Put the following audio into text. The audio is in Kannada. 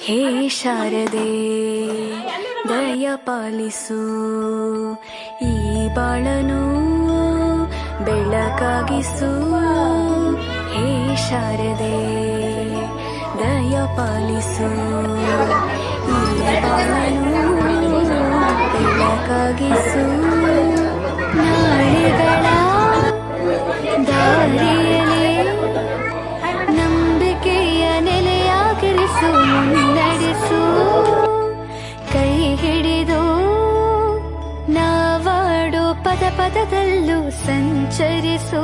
ಹೇ ಶಾರದೆ ದಯ ಪಾಲಿಸು, ಈ ಬಾಳನು ಬೆಳಕಾಗಿಸು. ಹೇ ಶಾರದೆ ದಯ ಪಾಲಿಸು, ಈ ಬಾಳನು ಬೆಳಕಾಗಿಸು. ನಾಳೆಗಳ ದಾರಿಯಲೇ ನಂಬಿಕೆಯ ನೆಲೆಯಾಗಿರಿಸು, ಮುನ್ನಡೆಸು. ಕೈ ಹಿಡಿದು ನಾವಾಡೋ ಪದ ಪದದಲ್ಲೂ ಸಂಚರಿಸು.